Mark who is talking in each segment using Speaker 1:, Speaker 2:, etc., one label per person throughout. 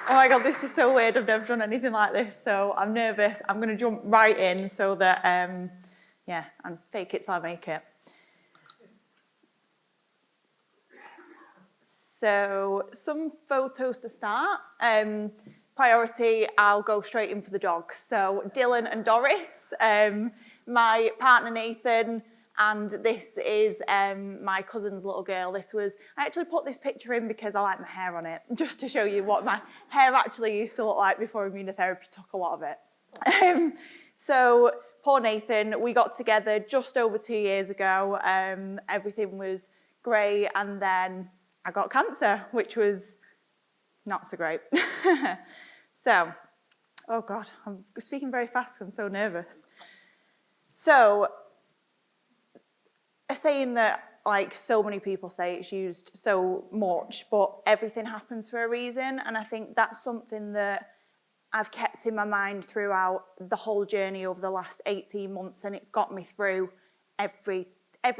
Speaker 1: Oh my God, this is so weird. I've never done anything like this, so I'm nervous. I'm going to jump right in so that, yeah, and fake it till I make it. So some photos to start. Priority, I'll go straight in for the dogs. So Dylan and Doris, my partner Nathan, and this is my cousin's little girl. I actually put this picture in because I like my hair on it, just to show you what my hair actually used to look like before immunotherapy took a lot of it. So poor Nathan, we got together just over 2 years ago. Everything was great, and then I got cancer, which was not so great. So, oh God, I'm speaking very fast, I'm so nervous. So, a saying that like so many people say, it's used so much, but everything happens for a reason, and I think that's something that I've kept in my mind throughout the whole journey over the last 18 months, and it's got me through every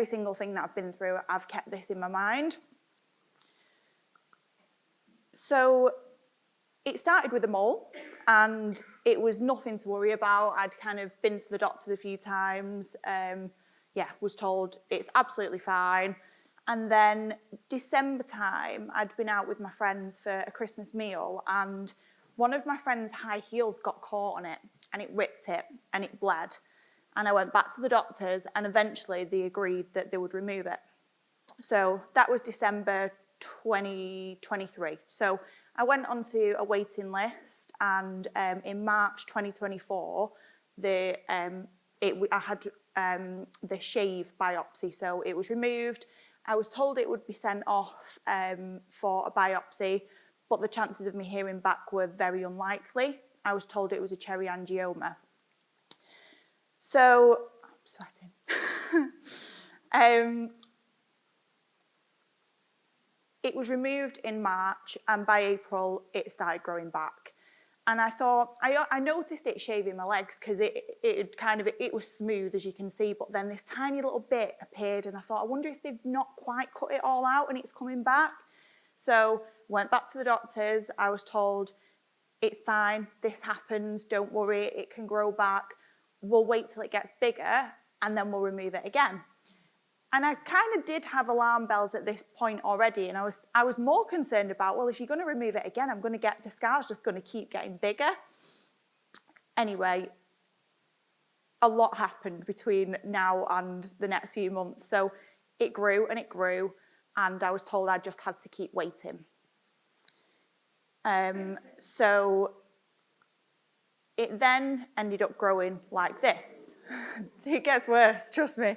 Speaker 1: single thing that I've been through. I've kept this in my mind. So it started with a mole, and it was nothing to worry about. I'd kind of been to the doctors a few times, was told it's absolutely fine. And then December time, I'd been out with my friends for a Christmas meal, and one of my friend's high heels got caught on it, and it ripped it, and it bled. And I went back to the doctors, and eventually they agreed that they would remove it. So that was December 2023. So I went onto a waiting list, and in March 2024, I had the shave biopsy, so it was removed. I was told it would be sent off for a biopsy, but the chances of me hearing back were very unlikely. I was told it was a cherry angioma. So, I'm sweating. It was removed in March, and by April, it started growing back. And I thought, I noticed it shaving my legs because it was smooth, as you can see, but then this tiny little bit appeared, and I thought, I wonder if they've not quite cut it all out and it's coming back. So went back to the doctors. I was told, it's fine, this happens, don't worry, it can grow back. We'll wait till it gets bigger, and then we'll remove it again. And I kind of did have alarm bells at this point already, and I was more concerned about, well, if you're going to remove it again, the scar's just going to keep getting bigger. Anyway, a lot happened between now and the next few months. So it grew and it grew, and I was told I just had to keep waiting. So it then ended up growing like this. It gets worse, trust me.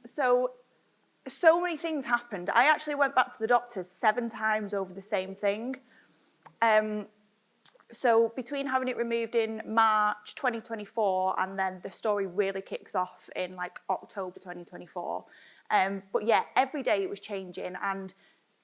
Speaker 1: So many things happened. I actually went back to the doctors 7 times over the same thing. So between having it removed in March 2024 and then the story really kicks off in like October 2024. But yeah, every day it was changing, and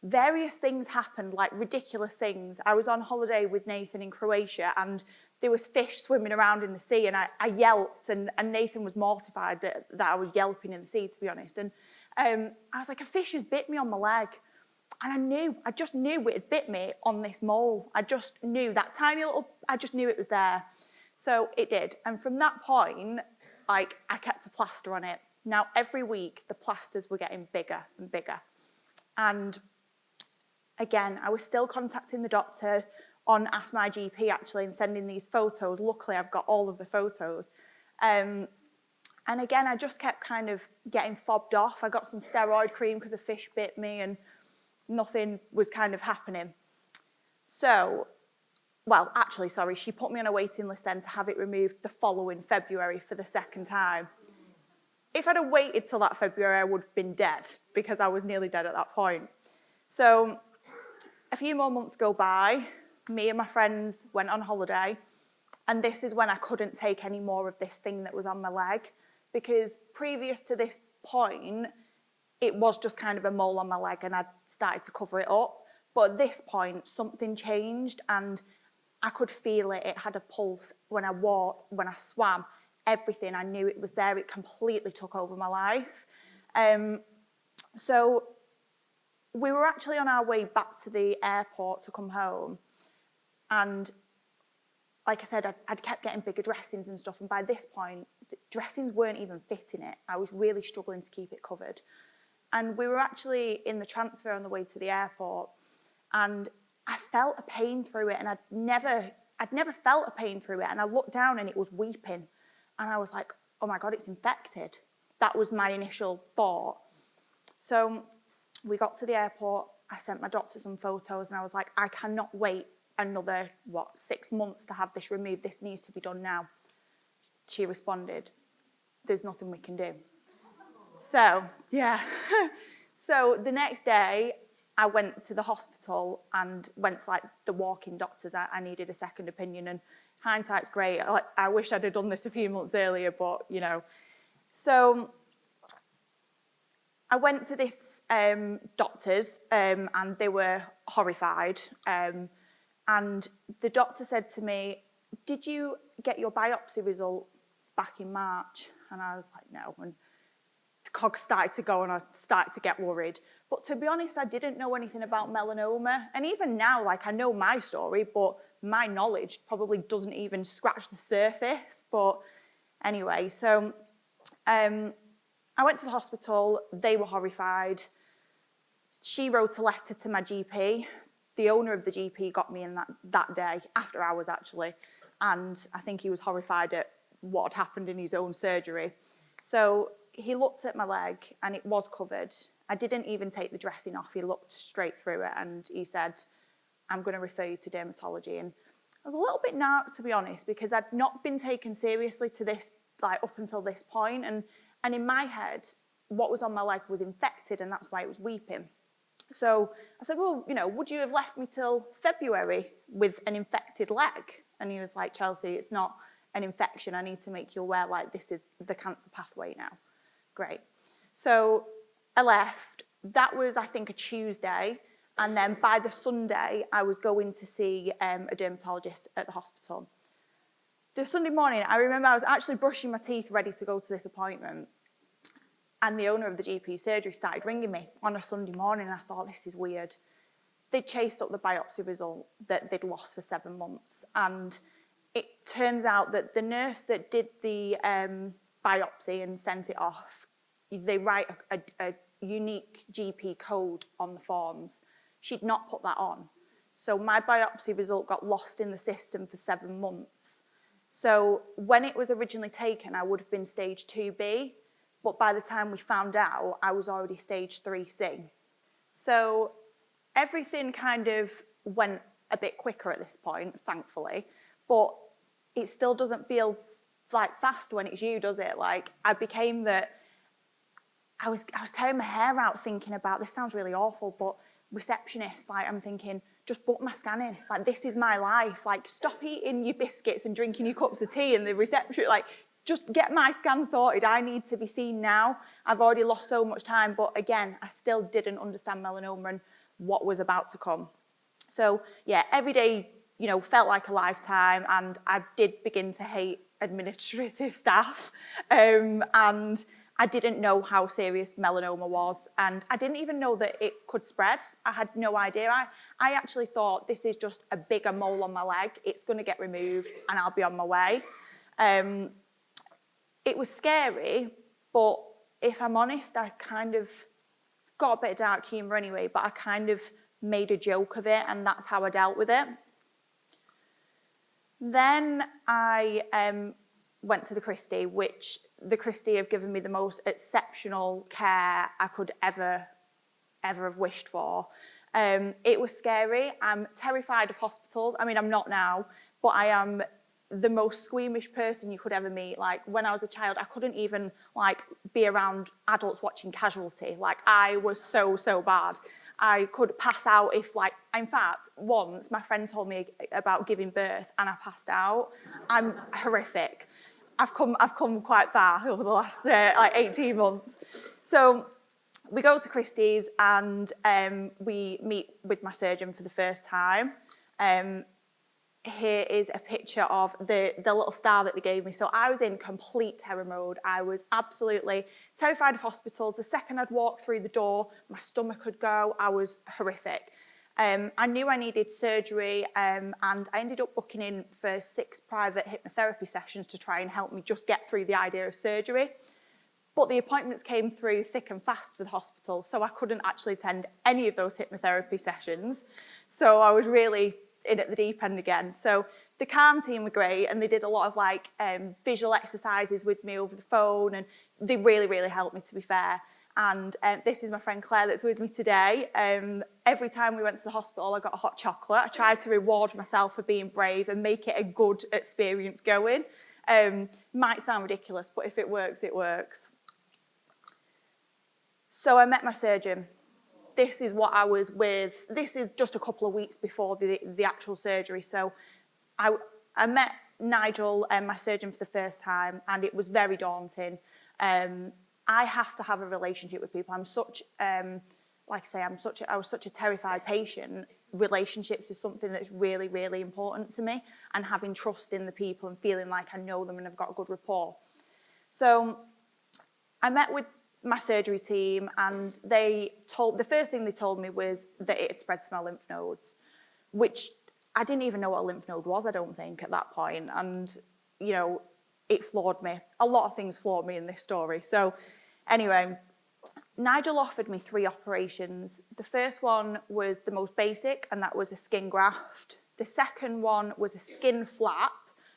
Speaker 1: various things happened, like ridiculous things. I was on holiday with Nathan in Croatia, and there was fish swimming around in the sea, and I yelped, and Nathan was mortified that I was yelping in the sea, to be honest. And I was like, a fish has bit me on my leg. And I just knew it had bit me on this mole. I just knew that tiny little, I just knew it was there. So it did. And from that point, like, I kept a plaster on it. Now, every week, the plasters were getting bigger and bigger. And again, I was still contacting the doctor on Ask My GP, actually, and sending these photos. Luckily, I've got all of the photos. And again, I just kept kind of getting fobbed off. I got some steroid cream because a fish bit me, and nothing was kind of happening. So, well, actually, sorry, she put me on a waiting list then to have it removed the following February for the second time. If I'd have waited till that February, I would have been dead, because I was nearly dead at that point. So a few more months go by, me and my friends went on holiday, and this is when I couldn't take any more of this thing that was on my leg, because previous to this point, it was just kind of a mole on my leg and I'd started to cover it up. But at this point, something changed, and I could feel it. It had a pulse when I walked, when I swam, everything. I knew it was there. It completely took over my life. So we were actually on our way back to the airport to come home, And like I said, I'd kept getting bigger dressings and stuff. And by this point, the dressings weren't even fitting it. I was really struggling to keep it covered. And we were actually in the transfer on the way to the airport. And I felt a pain through it. And I'd never felt a pain through it. And I looked down and it was weeping. And I was like, oh my God, it's infected. That was my initial thought. So we got to the airport. I sent my doctor some photos. And I was like, I cannot wait another 6 months to have this removed. This needs to be done now. She responded, there's nothing we can do. So yeah. So the next day I went to the hospital and went to like the walk-in doctors. I needed a second opinion, and hindsight's great. I wish I'd have done this a few months earlier, but you know. So I went to this doctors and they were horrified. And the doctor said to me, did you get your biopsy result back in March? And I was like, no. And the cogs started to go and I started to get worried. But to be honest, I didn't know anything about melanoma. And even now, like, I know my story, but my knowledge probably doesn't even scratch the surface. But anyway, so I went to the hospital. They were horrified. She wrote a letter to my GP. The owner of the GP got me in that day, after hours actually, and I think he was horrified at what had happened in his own surgery. So he looked at my leg and it was covered. I didn't even take the dressing off. He looked straight through it and he said, I'm going to refer you to dermatology. And I was a little bit narked, to be honest, because I'd not been taken seriously to this, like up until this point. And in my head, what was on my leg was infected and that's why it was weeping. So I said, well, you know, would you have left me till February with an infected leg? And he was like, Chelsea, it's not an infection. I need to make you aware, like, this is the cancer pathway now. Great. So I left. That was, I think, a Tuesday. And then by the Sunday, I was going to see a dermatologist at the hospital. The Sunday morning, I remember I was actually brushing my teeth ready to go to this appointment. And the owner of the GP surgery started ringing me on a Sunday morning. And I thought, this is weird. They'd chased up the biopsy result that they'd lost for 7 months. And it turns out that the nurse that did the biopsy and sent it off, they write a unique GP code on the forms. She'd not put that on. So my biopsy result got lost in the system for 7 months. So when it was originally taken, I would have been stage 2B. But by the time we found out, I was already stage 3C. So everything kind of went a bit quicker at this point, thankfully. But it still doesn't feel like fast when it's you, does it? Like, I became that, I was tearing my hair out thinking about, this sounds really awful, but receptionist, like, I'm thinking, just book my scan in. Like, this is my life. Like, stop eating your biscuits and drinking your cups of tea and the reception, like, just get my scan sorted. I need to be seen now. I've already lost so much time, but again, I still didn't understand melanoma and what was about to come. So yeah, every day, you know, felt like a lifetime, and I did begin to hate administrative staff. And I didn't know how serious melanoma was, and I didn't even know that it could spread. I had no idea. I actually thought, this is just a bigger mole on my leg. It's going to get removed and I'll be on my way. It was scary, but if I'm honest, I kind of got a bit of dark humour anyway, but I kind of made a joke of it, and that's how I dealt with it. Then I went to the Christie, which the Christie have given me the most exceptional care I could ever have wished for. It was scary. I'm terrified of hospitals. I mean, I'm not now, but I am the most squeamish person you could ever meet. Like, when I was a child, I couldn't even like be around adults watching Casualty. Like, I was so bad. I could pass out if, like, in fact, once my friend told me about giving birth and I passed out. I'm horrific. I've come quite far over the last like 18 months. So we go to Christie's and we meet with my surgeon for the first time. Here is a picture of the little star that they gave me. So I was in complete terror mode. I was absolutely terrified of hospitals. The second I'd walk through the door, my stomach would go. I was horrific. I knew I needed surgery, and I ended up booking in for 6 private hypnotherapy sessions to try and help me just get through the idea of surgery. But the appointments came through thick and fast for the hospital, so I couldn't actually attend any of those hypnotherapy sessions. So I was really in at the deep end again. So the Calm team were great, and they did a lot of like visual exercises with me over the phone, and they really, really helped me, to be fair. And this is my friend Claire that's with me today. Every time we went to the hospital, I got a hot chocolate. I tried to reward myself for being brave and make it a good experience going. Might sound ridiculous, but if it works, it works. So I met my surgeon. This is what I was with. This is just a couple of weeks before the actual surgery. So I met Nigel, my surgeon, for the first time, and it was very daunting. I have to have a relationship with people. I'm such, like I say, I was such a terrified patient. Relationships is something that's really, really important to me, and having trust in the people and feeling like I know them and I've got a good rapport. So I met with my surgery team, and the first thing they told me was that it had spread to my lymph nodes, which I didn't even know what a lymph node was, I don't think, at that point. And, you know, it floored me. A lot of things floored me in this story. So anyway, Nigel offered me 3 operations. The first one was the most basic, and that was a skin graft. The second one was a skin flap,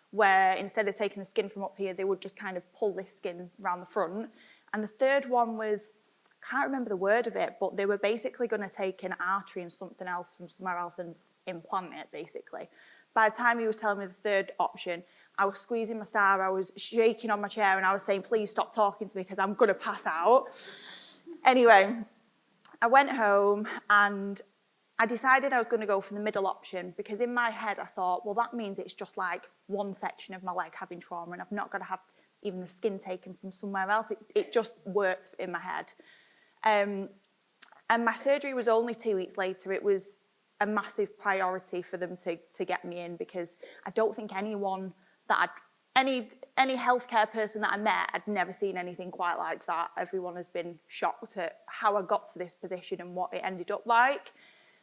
Speaker 1: where instead of taking the skin from up here, they would just kind of pull this skin around the front. And the third one was, I can't remember the word of it, but they were basically going to take an artery and something else from somewhere else and implant it, basically. By the time he was telling me the third option, I was squeezing my star, I was shaking on my chair, and I was saying, please stop talking to me because I'm going to pass out. Anyway, I went home and I decided I was going to go for the middle option, because in my head I thought, well, that means it's just like one section of my leg having trauma and I've not got to have even the skin taken from somewhere else. It just worked in my head. And my surgery was only 2 weeks later. It was a massive priority for them to get me in, because I don't think anyone that any healthcare person that I met, I'd never seen anything quite like that. Everyone has been shocked at how I got to this position and what it ended up like.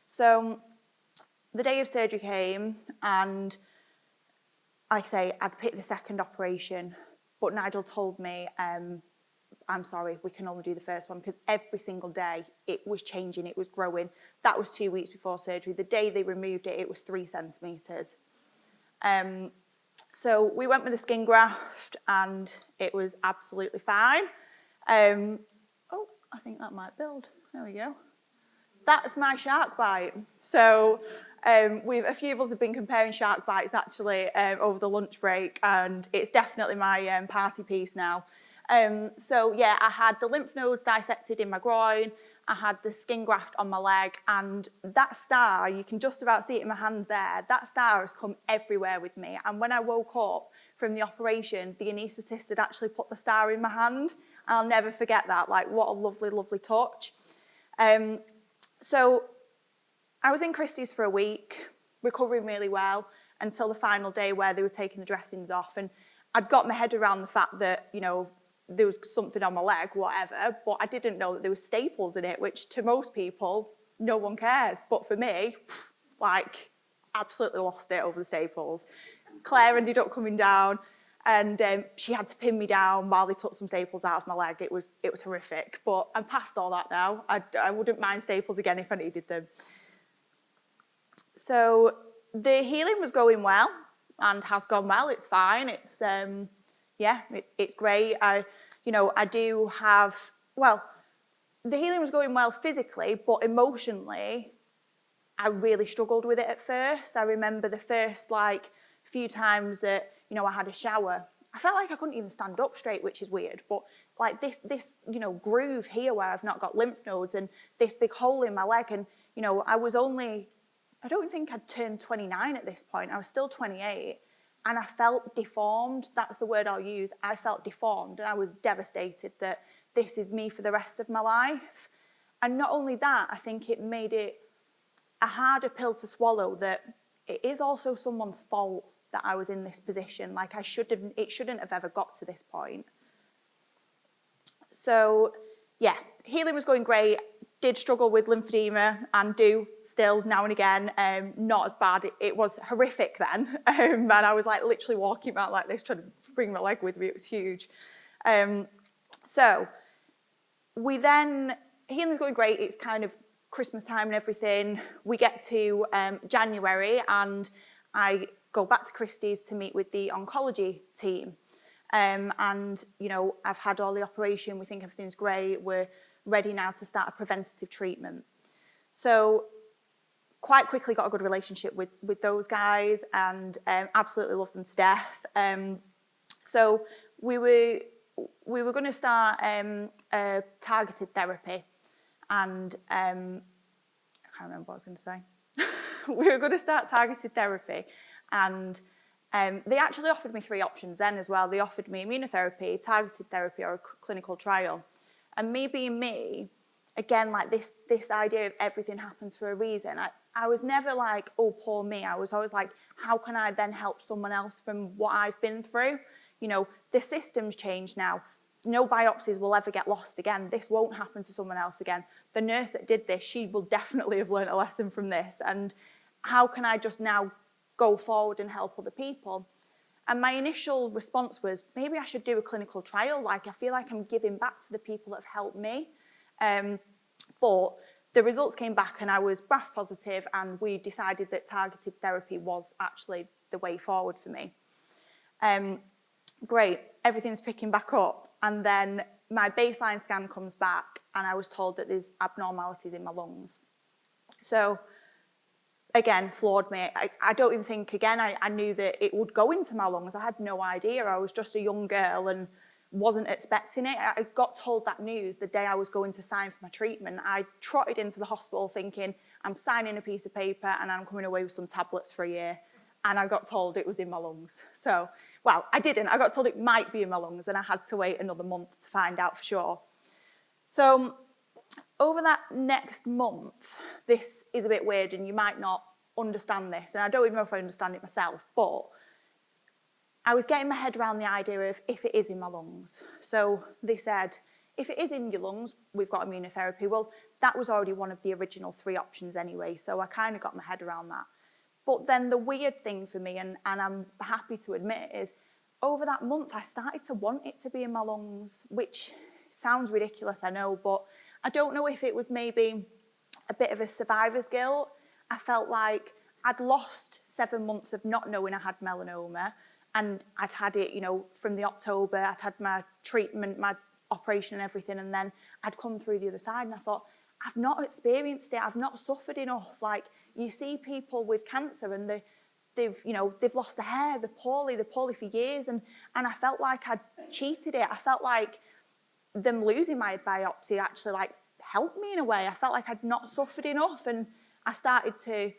Speaker 1: So the day of surgery came, and like I say, I'd picked the second operation, but Nigel told me, I'm sorry, we can only do the first one, because every single day it was changing, it was growing. That was 2 weeks before surgery. The day they removed it, it was 3 centimetres. So we went with the skin graft, and it was absolutely fine. I think that might build. There we go. That's my shark bite. So a few of us have been comparing shark bites actually over the lunch break, and it's definitely my party piece now. So yeah, I had the lymph nodes dissected in my groin, I had the skin graft on my leg, and that star, you can just about see it in my hand there, that star has come everywhere with me. And when I woke up from the operation, the anaesthetist had actually put the star in my hand. I'll never forget that. Like, what a lovely, lovely touch. So I was in Christie's for a week, recovering really well, until the final day where they were taking the dressings off. And I'd got my head around the fact that, you know, there was something on my leg, whatever, but I didn't know that there was staples in it, which to most people, no one cares. But for me, like, absolutely lost it over the staples. Claire ended up coming down, and she had to pin me down while they took some staples out of my leg. It was horrific, but I'm past all that now. I wouldn't mind staples again if I needed them. So the healing was going well, and has gone well. It's fine. It's it's great. I do have, well, the healing was going well physically, but emotionally, I really struggled with it at first. I remember the first few times that, I had a shower, I felt like I couldn't even stand up straight, which is weird. But like this groove here where I've not got lymph nodes, and this big hole in my leg, and I don't think I'd turned 29 at this point. I was still 28, and I felt deformed. That's the word I'll use. I felt deformed, and I was devastated that this is me for the rest of my life. And not only that, I think it made it a harder pill to swallow that it is also someone's fault that I was in this position. Like, it shouldn't have ever got to this point. So yeah, healing was going great. did struggle with lymphedema and do still now and again, not as bad. It was horrific then, and I was like literally walking around like this trying to bring my leg with me. It was huge. So we then, healing's going great. It's kind of Christmas time and everything. We get to January and I go back to Christie's to meet with the oncology team. And, you know, I've had all the operation. We think everything's great. We're ready now to start a preventative treatment. So quite quickly got a good relationship with those guys and absolutely loved them to death. So we were going to start a targeted therapy, and I can't remember what I was going to say. We were going to start targeted therapy, and they actually offered me 3 options then as well. They offered me immunotherapy, targeted therapy, or a clinical trial. And me being me, again, like this idea of everything happens for a reason. I was never like, oh, poor me. I was always like, how can I then help someone else from what I've been through? You know, the system's changed now. No biopsies will ever get lost again. This won't happen to someone else again. The nurse that did this, she will definitely have learned a lesson from this. And how can I just now go forward and help other people? And my initial response was, maybe I should do a clinical trial. Like, I feel like I'm giving back to the people that have helped me. But the results came back and I was BRAF positive, and we decided that targeted therapy was actually the way forward for me. Great, everything's picking back up. And then my baseline scan comes back and I was told that there's abnormalities in my lungs. So again, floored me. I don't even think, again, I knew that it would go into my lungs. I had no idea. I was just a young girl and wasn't expecting it. I got told that news the day I was going to sign for my treatment. I trotted into the hospital thinking, I'm signing a piece of paper and I'm coming away with some tablets for a year. And I got told it was in my lungs. So, well, I didn't. I got told it might be in my lungs, and I had to wait another month to find out for sure. So over that next month, this is a bit weird and you might not understand this, and I don't even know if I understand it myself, but I was getting my head around the idea of if it is in my lungs. So they said, if it is in your lungs, we've got immunotherapy. Well, that was already one of the original 3 options anyway, so I kind of got my head around that. But then the weird thing for me, and I'm happy to admit, is over that month I started to want it to be in my lungs, which sounds ridiculous, I know, but I don't know if it was maybe a bit of a survivor's guilt. I felt like I'd lost 7 months of not knowing I had melanoma, and I'd had it, you know, from the October. I'd had my treatment, my operation and everything, and then I'd come through the other side, and I thought, I've not experienced it. I've not suffered enough. Like, you see people with cancer and they've lost their hair, they're poorly for years, and I felt like I'd cheated it. I felt like them losing my biopsy actually like helped me in a way. I felt like I'd not suffered enough, and I started to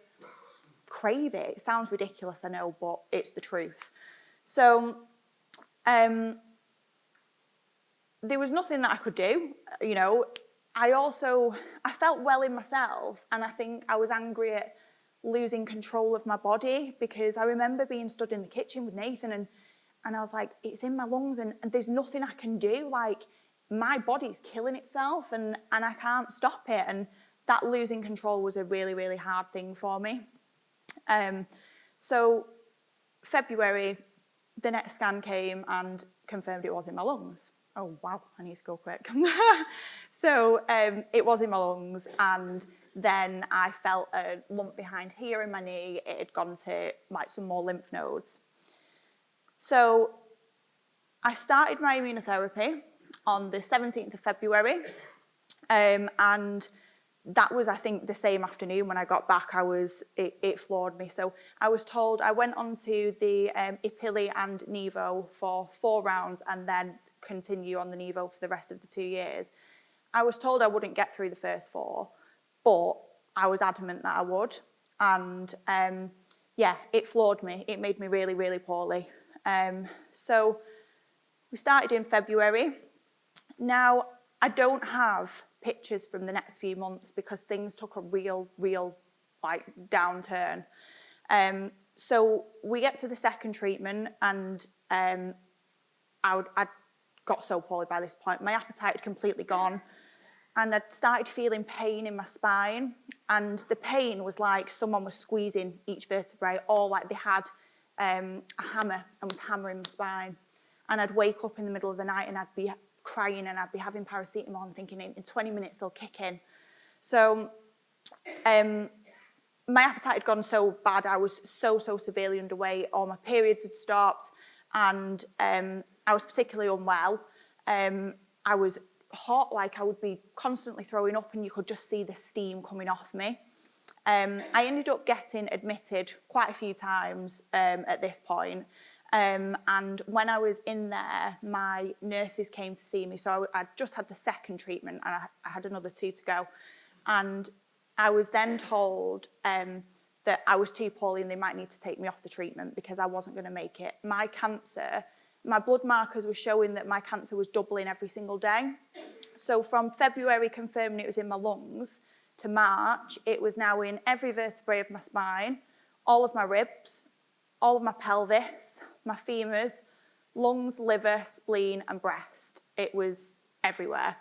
Speaker 1: crave it. It sounds ridiculous, I know, but it's the truth. So there was nothing that I could do, you know. I felt well in myself, and I think I was angry at losing control of my body, because I remember being stood in the kitchen with Nathan and I was like, it's in my lungs and there's nothing I can do. Like, my body's killing itself and I can't stop it. And that losing control was a really, really hard thing for me. So February, the next scan came and confirmed it was in my lungs. Oh, wow, I need to go quick. So it was in my lungs, and then I felt a lump behind here in my knee. It had gone to like some more lymph nodes. So I started my immunotherapy on the 17th of February, and that was, I think, the same afternoon when I got back. It floored me. So I was told, I went on to the Ipili and Nivo for 4 rounds and then continue on the Nivo for the rest of the 2 years. I was told I wouldn't get through the first 4, but I was adamant that I would. And yeah, it floored me. It made me really, really poorly. So we started in February. Now, I don't have pictures from the next few months because things took a real like downturn. So we get to the second treatment, and I got so poorly by this point. My appetite had completely gone. and I'd started feeling pain in my spine, and the pain was like someone was squeezing each vertebrae, or like they had a hammer and was hammering my spine. And I'd wake up in the middle of the night and I'd be crying and I'd be having paracetamol and thinking in 20 minutes they'll kick in. So my appetite had gone so bad, I was so severely underweight, all my periods had stopped, and I was particularly unwell. I was hot, like I would be constantly throwing up and you could just see the steam coming off me. I ended up getting admitted quite a few times at this point. And when I was in there, my nurses came to see me. So I'd just had the second treatment and I had another 2 to go. And I was then told that I was too poorly and they might need to take me off the treatment because I wasn't going to make it. My cancer, my blood markers were showing that my cancer was doubling every single day. So from February confirming it was in my lungs to March, it was now in every vertebrae of my spine, all of my ribs, all of my pelvis, my femurs, lungs, liver, spleen and breast. It was everywhere.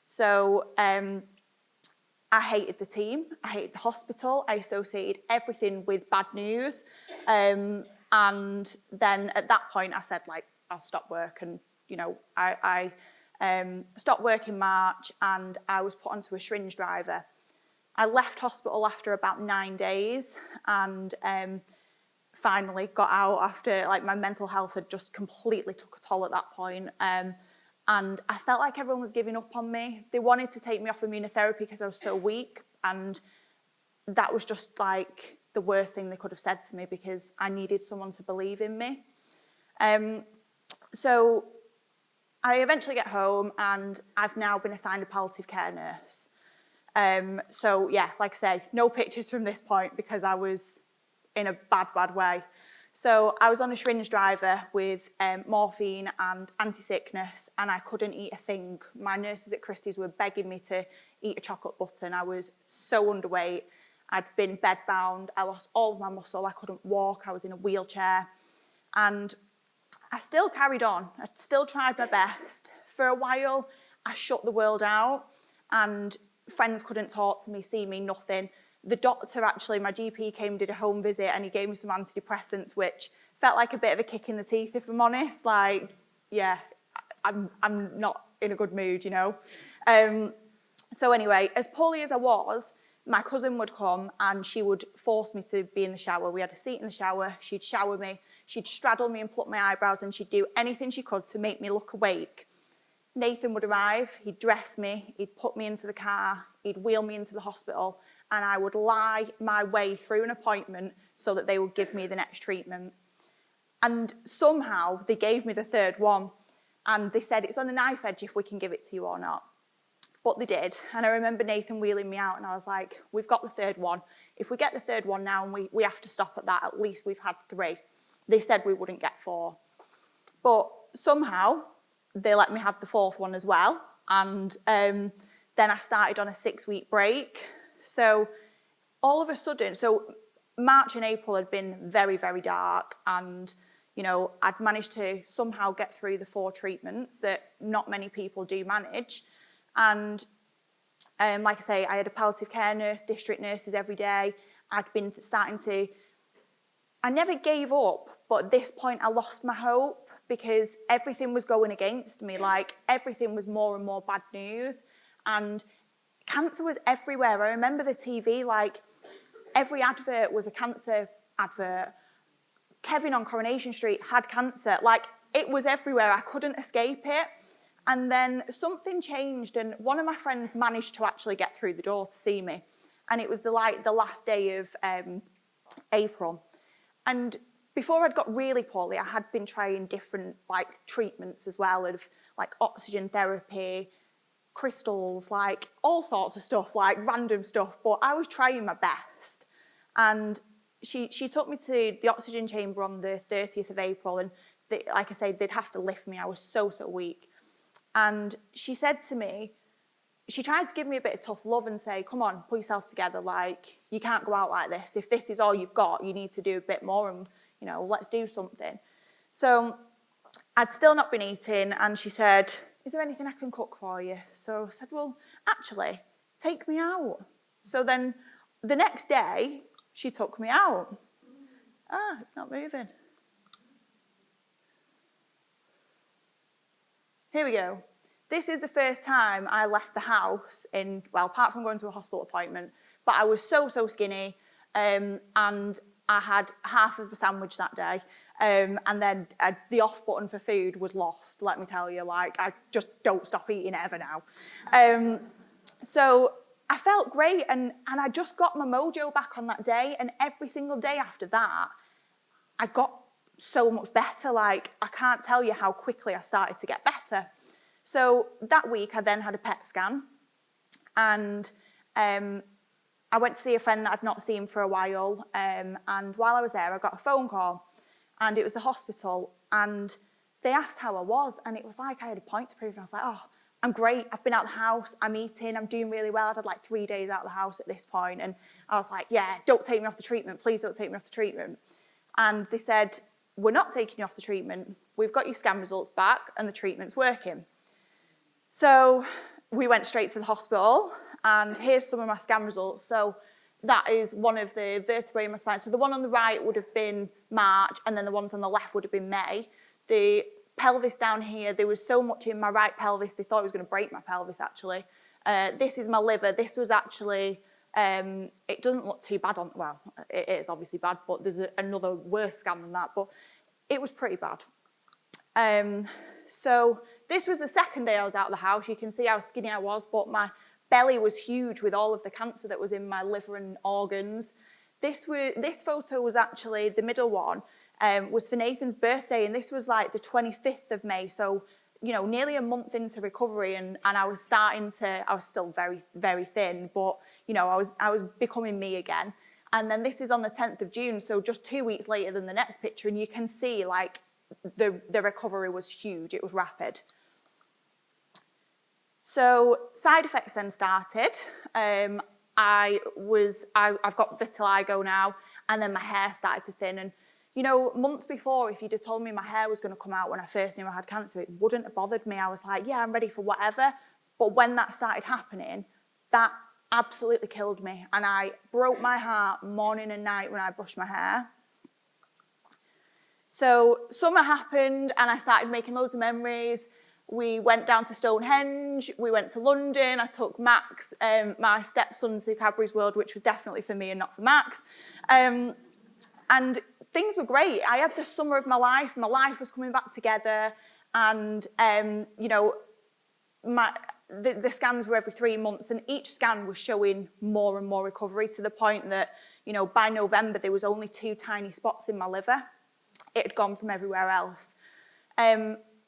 Speaker 1: So I hated the team, I hated the hospital, I associated everything with bad news. And then at that point I said, like, I'll stop work. And, you know, I stopped work in March and I was put onto a syringe driver. I left hospital after about 9 days and finally got out after, like, my mental health had just completely took a toll at that point. And I felt like everyone was giving up on me. They wanted to take me off immunotherapy because I was so weak. And that was just like the worst thing they could have said to me because I needed someone to believe in me. So I eventually get home and I've now been assigned a palliative care nurse. So yeah, like I say, no pictures from this point because I was in a bad way. So I was on a syringe driver with morphine and anti-sickness and I couldn't eat a thing. My nurses at Christie's were begging me to eat a chocolate button. I was so underweight. I'd been bedbound. I lost all of my muscle. I couldn't walk. I was in a wheelchair. And I still carried on. I still tried my best. For a while, I shut the world out and friends couldn't talk to me, see me, nothing. The doctor, actually, my GP came, did a home visit and he gave me some antidepressants, which felt like a bit of a kick in the teeth, if I'm honest. Like, yeah, I'm not in a good mood, you know. So anyway, as poorly as I was, my cousin would come and she would force me to be in the shower. We had a seat in the shower. She'd shower me. She'd straddle me and pluck my eyebrows and she'd do anything she could to make me look awake. Nathan would arrive. He'd dress me. He'd put me into the car. He'd wheel me into the hospital. And I would lie my way through an appointment so that they would give me the next treatment. And somehow they gave me the third one. And they said, it's on a knife edge if we can give it to you or not. But they did. And I remember Nathan wheeling me out and I was like, we've got the third one. If we get the third one now and we have to stop at that, at least we've had 3. They said we wouldn't get 4. But somehow they let me have the 4th one as well. And then I started on a 6-week break. So all of a sudden, so March and April had been very, very dark. And, you know, I'd managed to somehow get through the 4 treatments that not many people do manage. And like I say, I had a palliative care nurse, district nurses every day. I'd been starting to, I never gave up, but at this point I lost my hope because everything was going against me. Like everything was more and more bad news and cancer was everywhere. I remember the TV, like every advert was a cancer advert. Kevin on Coronation Street had cancer. Like it was everywhere. I couldn't escape it. And then something changed and one of my friends managed to actually get through the door to see me. And it was the last day of April. And before I'd got really poorly, I had been trying different like treatments as well of like oxygen therapy, crystals, like all sorts of stuff, like random stuff. But I was trying my best. And she took me to the oxygen chamber on the 30th of April. And like I said, they'd have to lift me. I was so weak. And she said to me, she tried to give me a bit of tough love and say, come on, pull yourself together. Like, you can't go out like this. If this is all you've got, you need to do a bit more and, you know, let's do something. So I'd still not been eating. And she said, is there anything I can cook for you? So I said, well, actually, take me out. So then the next day, she took me out. It's not moving. Here we go. This is the first time I left the house apart from going to a hospital appointment, but I was so skinny, and I had half of a sandwich that day, and then the off button for food was lost, let me tell you. Like, I just don't stop eating ever now. So I felt great, and I just got my mojo back on that day, and every single day after that, I got so much better. Like, I can't tell you how quickly I started to get better. So that week, I then had a PET scan, and I went to see a friend that I'd not seen for a while, and while I was there, I got a phone call, and it was the hospital, and they asked how I was, and it was like I had a point to prove, and I was like, oh, I'm great, I've been out of the house, I'm eating, I'm doing really well. I'd had like 3 days out of the house at this point, and I was like, yeah, don't take me off the treatment, please don't take me off the treatment. And they said, we're not taking you off the treatment, we've got your scan results back, and the treatment's working. So we went straight to the hospital, and here's some of my scan results. So that is one of the vertebrae in my spine. So the one on the right would have been March, and then the ones on the left would have been May. The pelvis down here, there was so much in my right pelvis, they thought it was going to break my pelvis, actually. This is my liver. This was actually, it doesn't look too bad on, well, it is obviously bad, but there's another worse scan than that, but it was pretty bad. So this was the second day I was out of the house. You can see how skinny I was, but my belly was huge with all of the cancer that was in my liver and organs. This photo was actually, the middle one, was for Nathan's birthday, and this was like the 25th of May, so, you know, nearly a month into recovery, and I was still very, very thin, but, you know, I was becoming me again. And then this is on the 10th of June, so just 2 weeks later than the next picture, and you can see, like, the recovery was huge, it was rapid. So side effects then started. I've got vitiligo now, and then my hair started to thin. And, you know, months before, if you'd have told me my hair was going to come out when I first knew I had cancer, it wouldn't have bothered me. I was like, yeah, I'm ready for whatever. But when that started happening, that absolutely killed me. And I broke my heart morning and night when I brushed my hair. So summer happened, and I started making loads of memories. We went down to Stonehenge, we went to London, I took Max, my stepson, to Cadbury's World, which was definitely for me and not for Max. And things were great. I had the summer of my life was coming back together, and you know, the scans were every 3 months, and each scan was showing more and more recovery, to the point that, you know, by November there was only 2 tiny spots in my liver. It had gone from everywhere else.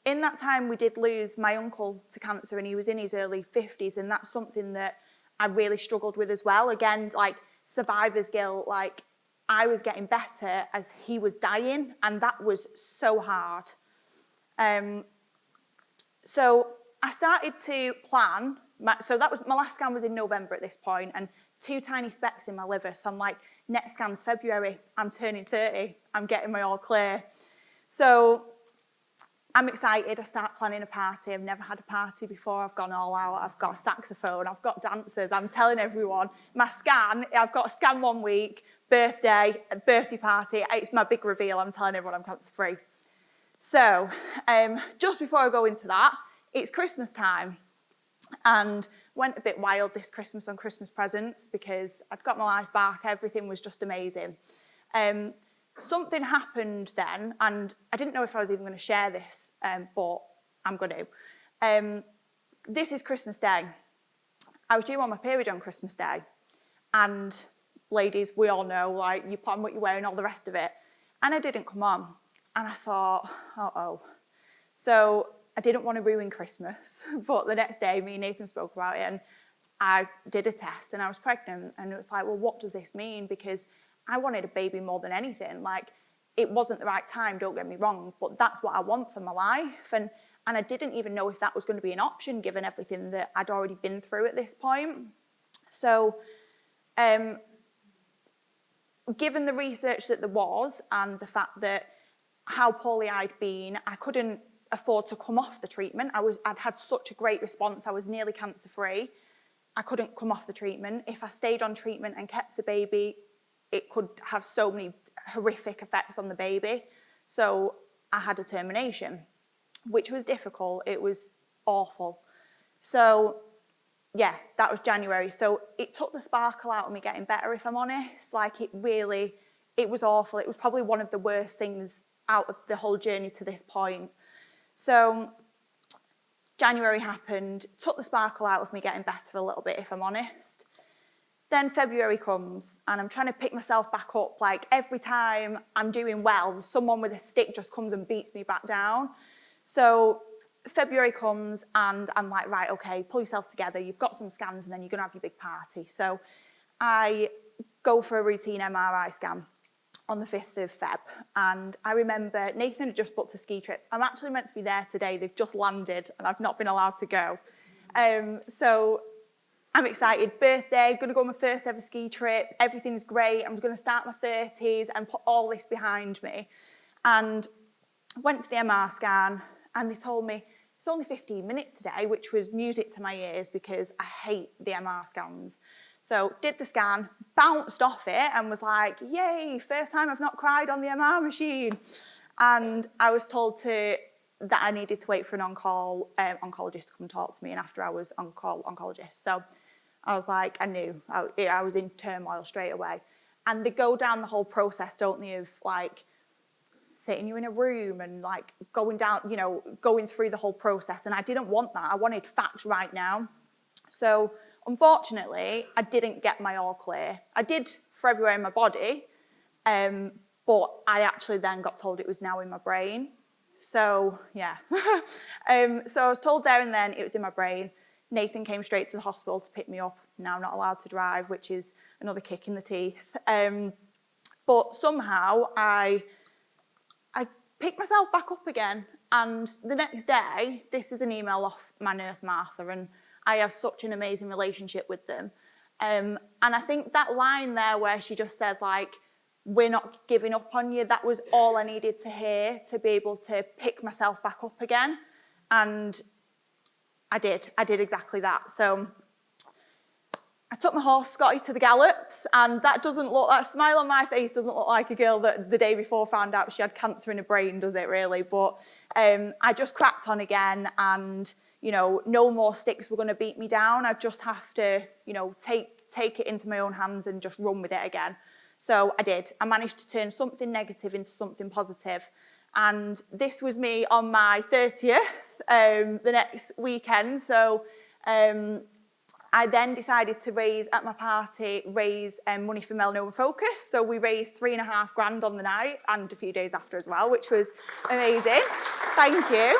Speaker 1: In that time, we did lose my uncle to cancer, and he was in his early 50s, and that's something that I really struggled with as well. Again, like, survivor's guilt, like, I was getting better as he was dying, and that was so hard. So I started to plan. So that was, my last scan was in November at this point, and 2 tiny specks in my liver. So I'm like, next scan's February. I'm turning 30. I'm getting my all clear. So I'm excited. I start planning a party. I've never had a party before. I've gone all out. I've got a saxophone. I've got dancers. I'm telling everyone. My scan, I've got a scan 1 week, birthday party. It's my big reveal. I'm telling everyone I'm cancer-free. So just before I go into that, it's Christmas time. And went a bit wild this Christmas on Christmas presents, because I'd got my life back. Everything was just amazing. Something happened then, and I didn't know if I was even going to share this, but I'm going to. This is Christmas Day. I was due on my period on Christmas Day, and ladies, we all know, like, you put on what you're wearing, all the rest of it, and I didn't come on, and I thought, uh-oh. So I didn't want to ruin Christmas, but the next day, me and Nathan spoke about it, and I did a test, and I was pregnant, and it was like, well, what does this mean? Because I wanted a baby more than anything. Like, it wasn't the right time, don't get me wrong, but that's what I want for my life, and I didn't even know if that was going to be an option, given everything that I'd already been through at this point. So, given the research that there was, and the fact that how poorly I'd been, I couldn't afford to come off the treatment. I'd had such a great response. I was nearly cancer-free. I couldn't come off the treatment. If I stayed on treatment and kept the baby, it could have so many horrific effects on the baby. So I had a termination, which was difficult. It was awful. So yeah, that was January. So it took the sparkle out of me getting better, if I'm honest. Like it was awful. It was probably one of the worst things out of the whole journey to this point. So January happened, took the sparkle out of me getting better a little bit, if I'm honest. Then February comes and I'm trying to pick myself back up. Like every time I'm doing well, someone with a stick just comes and beats me back down. So February comes and I'm like, right, okay, pull yourself together. You've got some scans and then you're going to have your big party. So I go for a routine MRI scan on the 5th of Feb. And I remember Nathan had just booked a ski trip. I'm actually meant to be there today. They've just landed and I've not been allowed to go. So I'm excited. Birthday, going to go on my first ever ski trip. Everything's great. I'm going to start my 30s and put all this behind me. And went to the MR scan and they told me it's only 15 minutes today, which was music to my ears because I hate the MR scans. So did the scan, bounced off it and was like, yay, first time I've not cried on the MR machine. And I was told that I needed to wait for an on-call oncologist to come talk to me, and after I was on-call oncologist. So I was like, I knew, I was in turmoil straight away. And they go down the whole process, don't they, of like sitting you in a room and like going through the whole process. And I didn't want that. I wanted facts right now. So unfortunately, I didn't get my all clear. I did for everywhere in my body, but I actually then got told it was now in my brain. So, yeah. So I was told there and then it was in my brain. Nathan came straight to the hospital to pick me up. Now I'm not allowed to drive, which is another kick in the teeth. But somehow I picked myself back up again. And the next day, this is an email off my nurse, Martha, and I have such an amazing relationship with them. And I think that line there where she just says, like, we're not giving up on you, that was all I needed to hear to be able to pick myself back up again. And I did exactly that. So I took my horse, Scotty, to the gallops, and that smile on my face doesn't look like a girl that the day before found out she had cancer in her brain, does it really? But I just cracked on again, and no more sticks were going to beat me down. I just have to, take it into my own hands and just run with it again. So I did. I managed to turn something negative into something positive. And this was me on my 30th, the next weekend. So I then decided to raise money for Melanoma Focus. So we raised $3,500 on the night and a few days after as well, which was amazing. Thank you.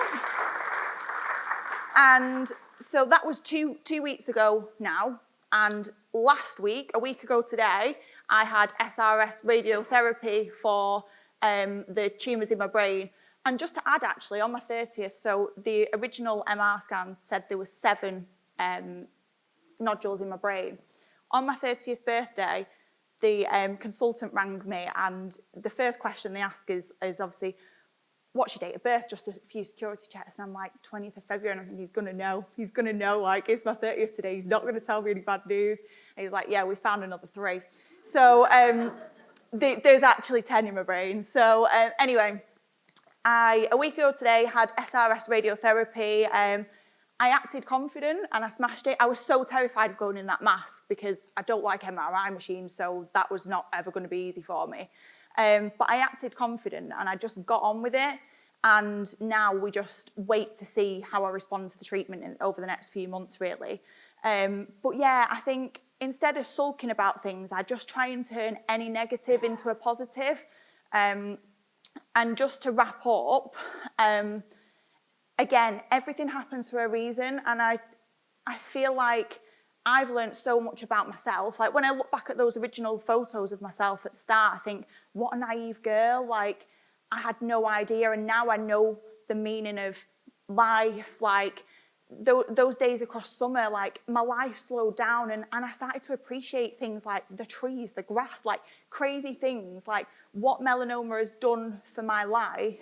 Speaker 1: And so that was two weeks ago now. And last week, a week ago today, I had SRS radiotherapy for the tumours in my brain. And just to add, actually, on my 30th, so the original MR scan said there were 7 nodules in my brain. On my 30th birthday, the consultant rang me, and the first question they ask is obviously, what's your date of birth? Just a few security checks. And I'm like, 20th of February, and I think he's going to know, like, it's my 30th today. He's not going to tell me any bad news. And he's like, yeah, we found another 3. So there's actually 10 in my brain. So anyway, a week ago today, had SRS radiotherapy. I acted confident and I smashed it. I was so terrified of going in that mask because I don't like MRI machines, so that was not ever going to be easy for me. But I acted confident and I just got on with it. And now we just wait to see how I respond to the treatment over the next few months, really. But yeah, I think instead of sulking about things, I just try and turn any negative into a positive. And just to wrap up, again, everything happens for a reason, and I feel like I've learned so much about myself. Like when I look back at those original photos of myself at the start, I think, what a naive girl. Like I had no idea, and now I know the meaning of life. Like those days across summer, like my life slowed down, and I started to appreciate things like the trees, the grass, like crazy things, like what melanoma has done for my life.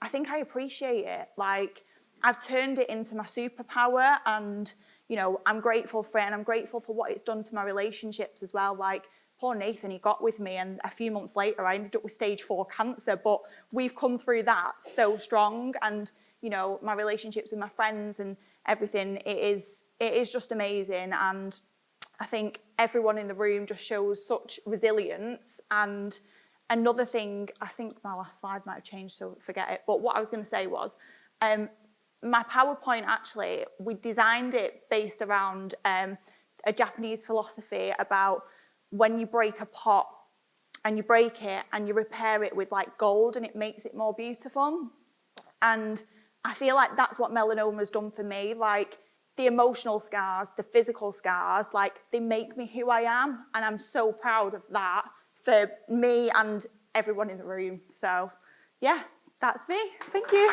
Speaker 1: I think I appreciate it. Like, I've turned it into my superpower, and, you know, I'm grateful for it, and I'm grateful for what it's done to my relationships as well. Like, poor Nathan, he got with me, and a few months later, I ended up with stage 4 cancer, but we've come through that so strong, and, you know, my relationships with my friends and everything, it is just amazing, and I think everyone in the room just shows such resilience. And another thing, I think my last slide might have changed, so forget it. But what I was going to say was, my PowerPoint, actually, we designed it based around a Japanese philosophy about when you break a pot and you break it and you repair it with like gold, and it makes it more beautiful. And I feel like that's what melanoma has done for me. Like, the emotional scars, the physical scars, like, they make me who I am. And I'm so proud of that for me and everyone in the room. So, yeah, that's me. Thank you.